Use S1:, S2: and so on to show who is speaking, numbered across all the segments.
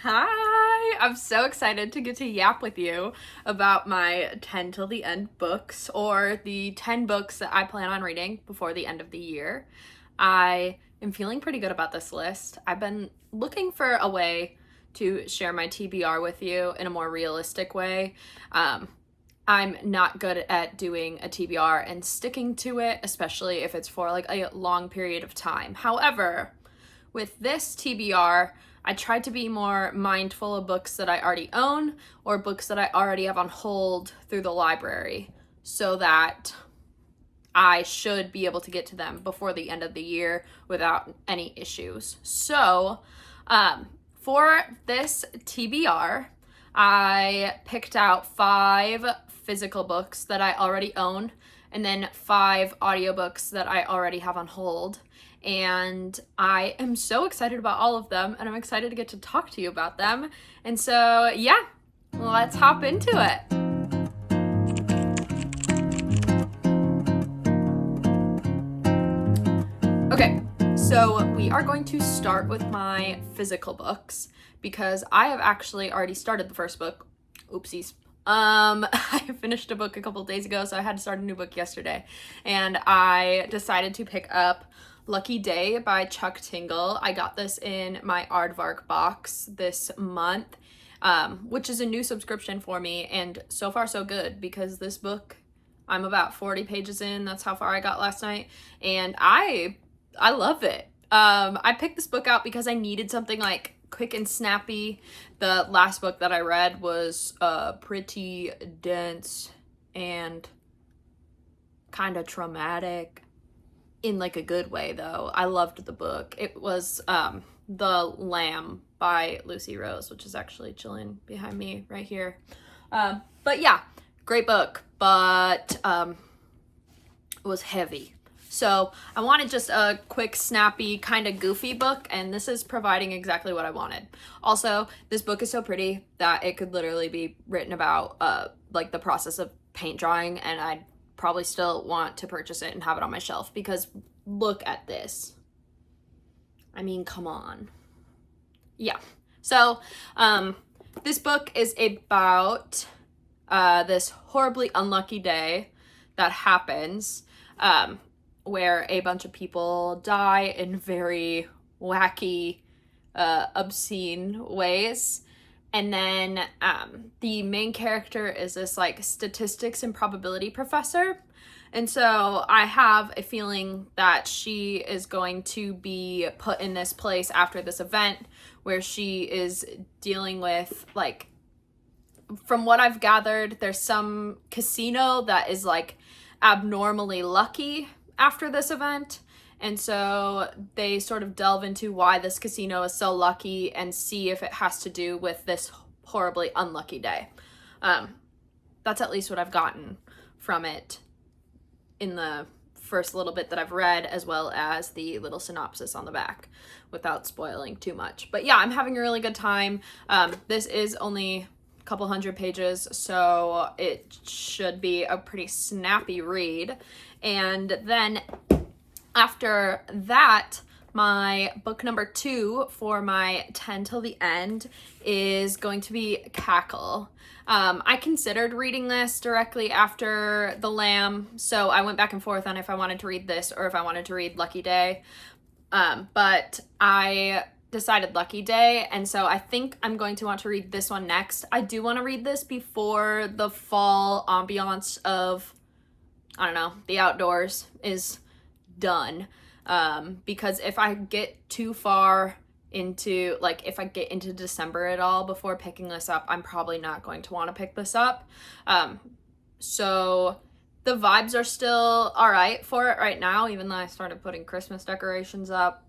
S1: Hi! I'm so excited to get to yap with you about my 10 till the end books, or the 10 books that I plan on reading before the end of the year. I am feeling pretty good about this list. I've been looking for a way to share my TBR with you in a more realistic way. I'm not good at doing a TBR and sticking to it, especially if it's for like a long period of time. However, with this TBR, I tried to be more mindful of books that I already own or books that I already have on hold through the library so that I should be able to get to them before the end of the year without any issues. So, for this TBR, I picked out 5 physical books that I already own and then 5 audiobooks that I already have on hold. And I am so excited about all of them, and I'm excited to get to talk to you about them. And so, yeah, let's hop into it. Okay, so we are going to start with my physical books because I have actually already started the first book. Oopsies. I finished a book a couple days ago, so I had to start a new book yesterday. And I decided to pick up Lucky Day by Chuck Tingle. I got this in my Aardvark box this month, which is a new subscription for me, and so far so good because this book, I'm about 40 pages in. That's how far I got last night, and I love it. I picked this book out because I needed something like quick and snappy. The last book that I read was pretty dense and kind of traumatic. In like a good way though. I loved the book. It was The Lamb by Lucy Rose, which is actually chilling behind me right here. But yeah, great book, but it was heavy. So I wanted just a quick, snappy, kind of goofy book, and this is providing exactly what I wanted. Also, this book is so pretty that it could literally be written about like the process of paint drying, and I'd probably still want to purchase it and have it on my shelf because look at this. I mean, come on. Yeah. So, this book is about this horribly unlucky day that happens where a bunch of people die in very wacky, obscene ways. And then the main character is this like statistics and probability professor. And so I have a feeling that she is going to be put in this place after this event where she is dealing with, like, from what I've gathered, there's some casino that is like abnormally lucky after this event. And so they sort of delve into why this casino is so lucky and see if it has to do with this horribly unlucky day. That's at least what I've gotten from it in the first little bit that I've read, as well as the little synopsis on the back, without spoiling too much. But yeah, I'm having a really good time. This is only a couple hundred pages, so it should be a pretty snappy read. And then after that, my book number 2 for my 10 till the end is going to be Cackle. I considered reading this directly after The Lamb, so I went back and forth on if I wanted to read this or if I wanted to read Lucky Day. But I decided Lucky Day, and so I think I'm going to want to read this one next. I do want to read this before the fall ambiance of, I don't know, the outdoors is done, because if I get too far into, like, if I get into December at all before picking this up, I'm probably not going to want to pick this up. So the vibes are still all right for it right now, even though I started putting Christmas decorations up.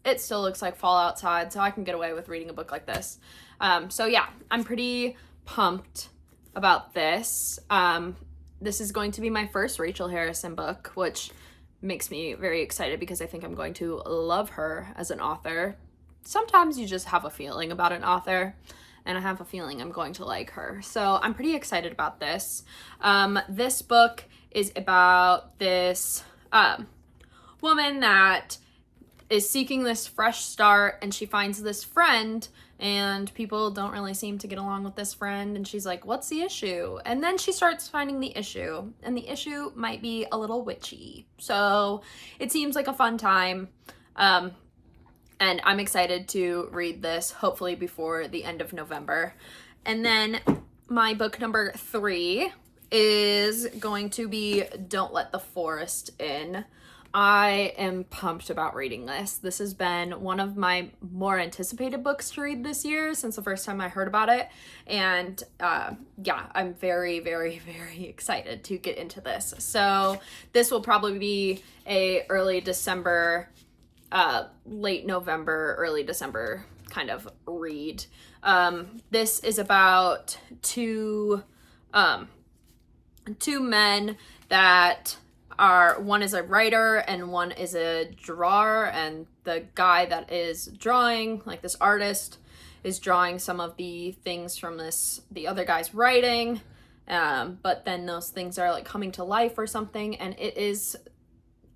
S1: It still looks like fall outside, so I can get away with reading a book like this. So yeah, I'm pretty pumped about this. This is going to be my first Rachel Harrison book, which makes me very excited because I think I'm going to love her as an author. Sometimes you just have a feeling about an author, and I have a feeling I'm going to like her. So I'm pretty excited about this. This book is about this woman that is seeking this fresh start, and she finds this friend and people don't really seem to get along with this friend, and she's like, what's the issue? And then she starts finding the issue, and the issue might be a little witchy. So it seems like a fun time, and I'm excited to read this, hopefully before the end of November. And then my book number 3 is going to be Don't Let the Forest In. I am pumped about reading this. This has been one of my more anticipated books to read this year since the first time I heard about it. And yeah, I'm very, very, very excited to get into this. So this will probably be a early December, late November, early December kind of read. This is about two men that are, one is a writer and one is a drawer, and the guy that is drawing, like this artist, is drawing some of the things from the other guy's writing, but then those things are like coming to life or something, and it is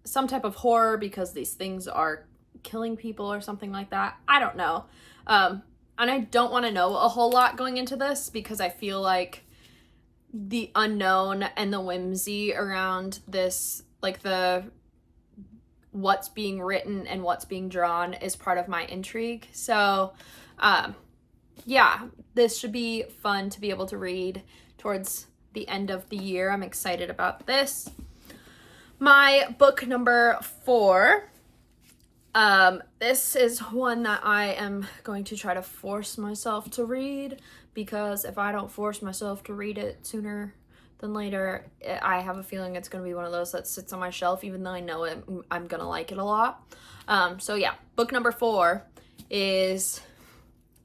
S1: some type of horror because these things are killing people or something like that. I don't know. And I don't want to know a whole lot going into this because I feel like the unknown and the whimsy around this, like what's being written and what's being drawn, is part of my intrigue. So yeah, this should be fun to be able to read towards the end of the year. I'm excited about this. My book number 4, this is one that I am going to try to force myself to read, because if I don't force myself to read it sooner than later, I have a feeling it's going to be one of those that sits on my shelf, even though I know I'm going to like it a lot. So yeah, book number 4 is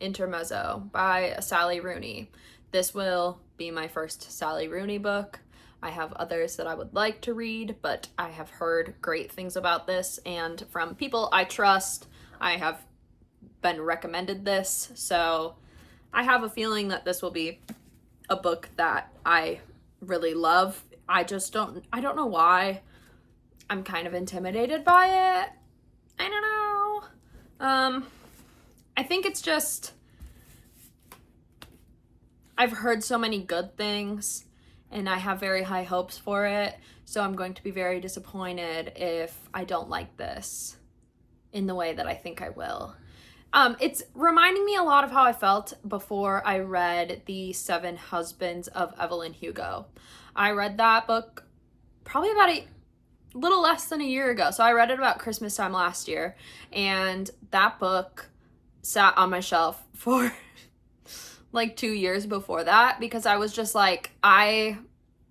S1: Intermezzo by Sally Rooney. This will be my first Sally Rooney book. I have others that I would like to read, but I have heard great things about this, and from people I trust, I have been recommended this, so I have a feeling that this will be a book that I really love. I don't know why I'm kind of intimidated by it. I don't know. I think it's just, I've heard so many good things, and I have very high hopes for it, so I'm going to be very disappointed if I don't like this in the way that I think I will. It's reminding me a lot of how I felt before I read The 7 Husbands of Evelyn Hugo. I read that book probably about a little less than a year ago, so I read it about Christmas time last year, and that book sat on my shelf for like 2 years before that, because I was just like, I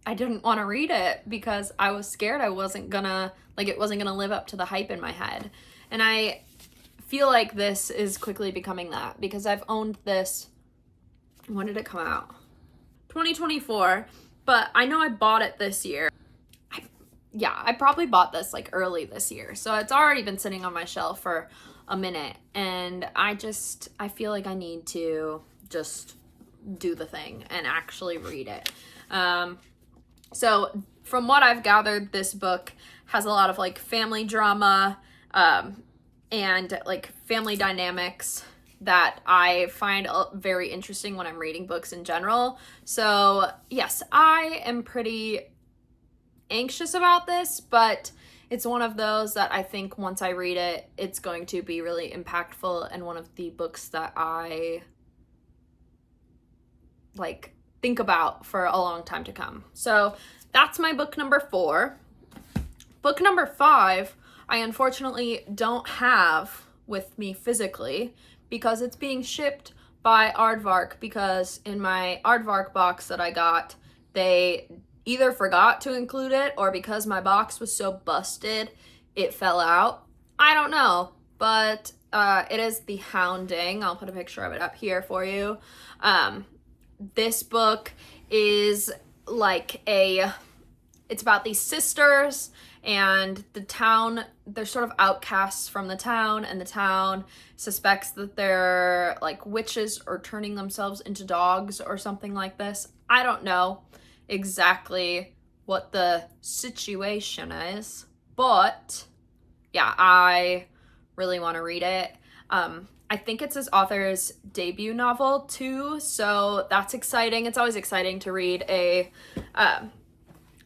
S1: didn't want to read it because I was scared it wasn't gonna live up to the hype in my head. And I feel like this is quickly becoming that, because I've owned this, when did it come out? 2024, but I know I bought it this year. I probably bought this like early this year, so it's already been sitting on my shelf for a minute, and I feel like I need to just do the thing and actually read it. So from what I've gathered, this book has a lot of like family drama, and like family dynamics that I find very interesting when I'm reading books in general. So yes, I am pretty anxious about this, but it's one of those that I think once I read it, it's going to be really impactful, and one of the books that I like think about for a long time to come. So that's my book number 4. Book number 5, I unfortunately don't have with me physically because it's being shipped by Aardvark, because in my Aardvark box that I got, they either forgot to include it, or because my box was so busted, it fell out. I don't know, but it is The Hounding. I'll put a picture of it up here for you. This book is like it's about these sisters, and the town, they're sort of outcasts from the town, and the town suspects that they're like witches or turning themselves into dogs or something like this. I don't know exactly what the situation is, but yeah, I really want to read it. I think it's this author's debut novel too, so that's exciting. It's always exciting to read a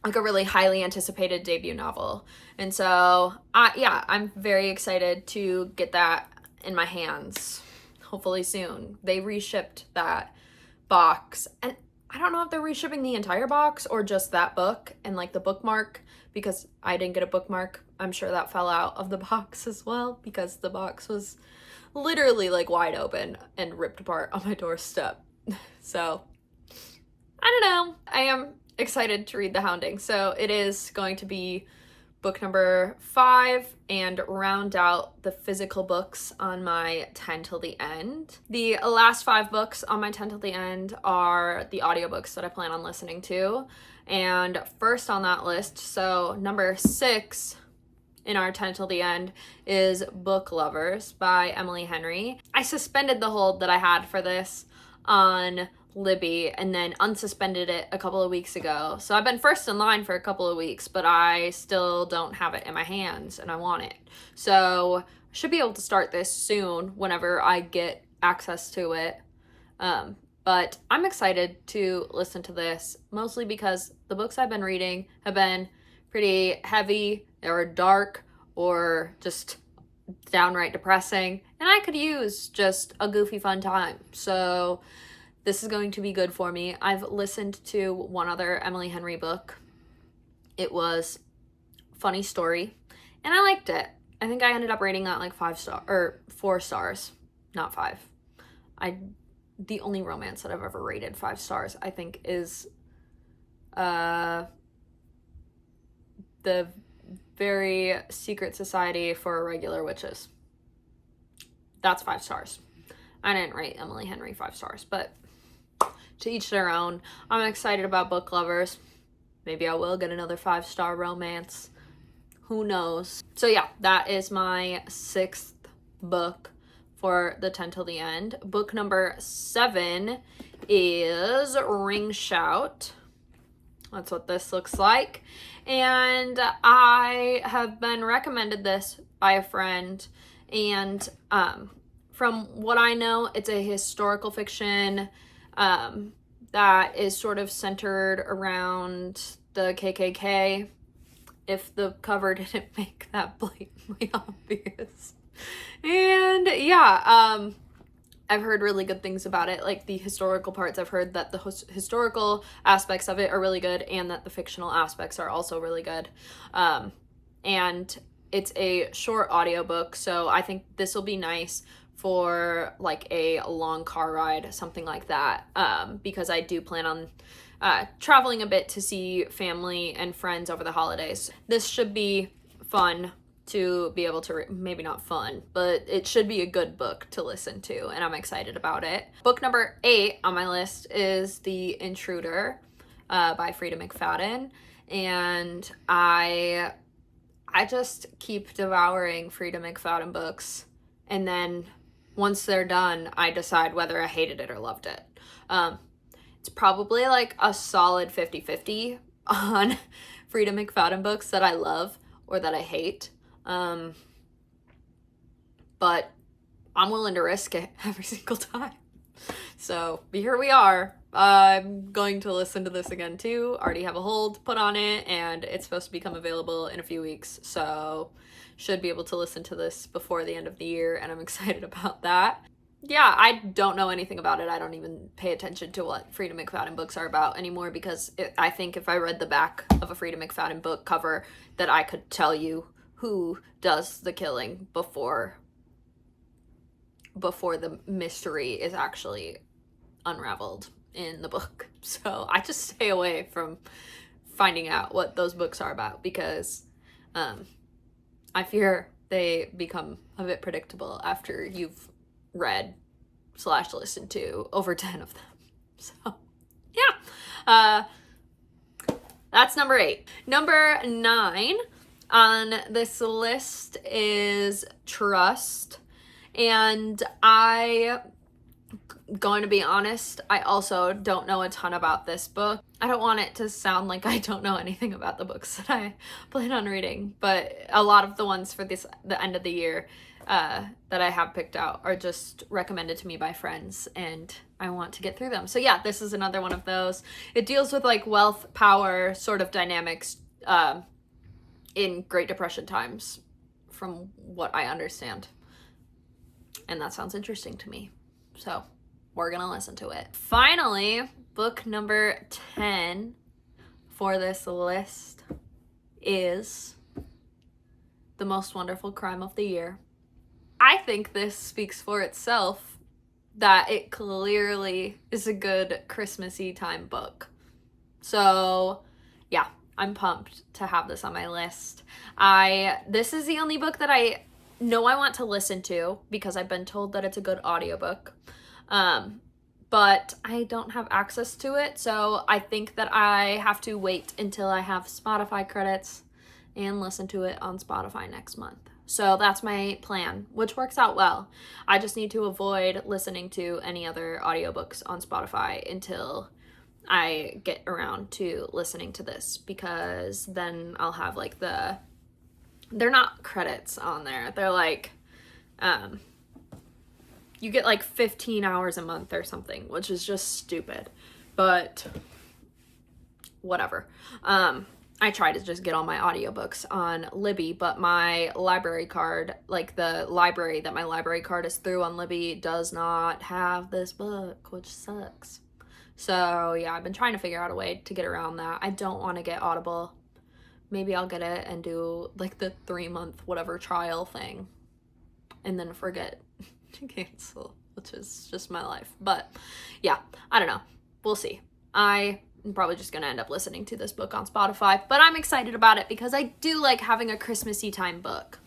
S1: like a really highly anticipated debut novel. And so I'm very excited to get that in my hands hopefully soon. They reshipped that box, and I don't know if they're reshipping the entire box or just that book and like the bookmark, because I didn't get a bookmark. I'm sure that fell out of the box as well, because the box was literally like wide open and ripped apart on my doorstep. So I don't know. I am excited to read The Hounding. So it is going to be book number 5 and round out the physical books on my 10 till the end. The last 5 books on my 10 till the end are the audiobooks that I plan on listening to. And first on that list, so number 6 in our 10 till the end, is Book Lovers by Emily Henry. I suspended the hold that I had for this on Libby and then unsuspended it a couple of weeks ago. So I've been first in line for a couple of weeks, but I still don't have it in my hands and I want it. So I should be able to start this soon whenever I get access to it. But I'm excited to listen to this, mostly because the books I've been reading have been pretty heavy or dark or just downright depressing, and I could use just a goofy fun time. So this is going to be good for me. I've listened to one other Emily Henry book. It was Funny Story, and I liked it. I think I ended up rating that like 4 stars, not 5. The only romance that I've ever rated 5 stars, I think, is the Very Secret Society for Irregular Witches. That's 5 stars. I didn't rate Emily Henry 5 stars, but to each their own. I'm excited about Book Lovers. Maybe I will get another 5-star romance. Who knows? So yeah, that is my 6th book for the 10 till the end. Book number 7 is Ring Shout. That's what this looks like. And I have been recommended this by a friend, and from what I know, it's a historical fiction that is sort of centered around the KKK, if the cover didn't make that blatantly obvious. And yeah, I've heard really good things about it, like the historical parts. I've heard that the historical aspects of it are really good and that the fictional aspects are also really good. And it's a short audiobook, so I think this will be nice for like a long car ride, something like that, because I do plan on traveling a bit to see family and friends over the holidays. This should be fun to be able to maybe not fun, but it should be a good book to listen to, and I'm excited about it. Book number 8 on my list is The Intruder by Frida McFadden, and I just keep devouring Frida McFadden books, and then once they're done, I decide whether I hated it or loved it. It's probably like a solid 50-50 on Frida McFadden books that I love or that I hate. But I'm willing to risk it every single time. So here we are. I'm going to listen to this again too. Already have a hold put on it, and it's supposed to become available in a few weeks. So should be able to listen to this before the end of the year, and I'm excited about that. Yeah, I don't know anything about it. I don't even pay attention to what Frida McFadden books are about anymore, because I think if I read the back of a Frida McFadden book cover, that I could tell you who does the killing before the mystery is actually unraveled in the book. So I just stay away from finding out what those books are about, because I fear they become a bit predictable after you've read/listened to over 10 of them. So yeah, that's number 8. Number 9 on this list is Trust, and going to be honest, I also don't know a ton about this book. I don't want it to sound like I don't know anything about the books that I plan on reading, but a lot of the ones for the end of the year that I have picked out are just recommended to me by friends, and I want to get through them. So yeah, this is another one of those. It deals with like wealth, power sort of dynamics in Great Depression times, from what I understand. And that sounds interesting to me. So we're gonna listen to it. Finally, book number 10 for this list is The Most Wonderful Crime of the Year. I think this speaks for itself that it clearly is a good Christmassy time book. So yeah, I'm pumped to have this on my list. This is the only book that I know I want to listen to because I've been told that it's a good audiobook. But I don't have access to it, so I think that I have to wait until I have Spotify credits and listen to it on Spotify next month. So that's my plan, which works out well. I just need to avoid listening to any other audiobooks on Spotify until I get around to listening to this, because then I'll have like they're not credits on there. They're like, you get like 15 hours a month or something, which is just stupid, but whatever. I try to just get all my audiobooks on Libby, but my library card, like the library that my library card is through on Libby, does not have this book, which sucks. So yeah, I've been trying to figure out a way to get around that. I don't want to get Audible. Maybe I'll get it and do like the 3-month whatever trial thing and then forget to cancel, which is just my life. But yeah, I don't know. We'll see. I'm probably just gonna end up listening to this book on Spotify, but I'm excited about it because I do like having a Christmassy time book.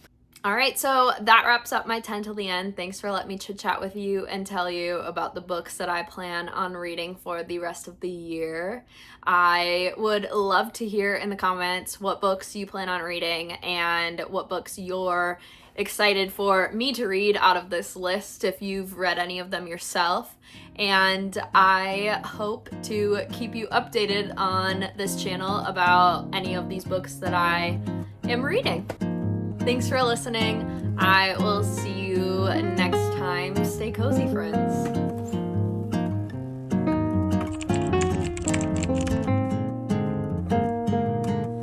S1: All right, so that wraps up my 10 till the end. Thanks for letting me chit chat with you and tell you about the books that I plan on reading for the rest of the year. I would love to hear in the comments what books you plan on reading and what books you're excited for me to read out of this list, if you've read any of them yourself. And I hope to keep you updated on this channel about any of these books that I am reading. Thanks for listening. I will see you next time. Stay cozy, friends.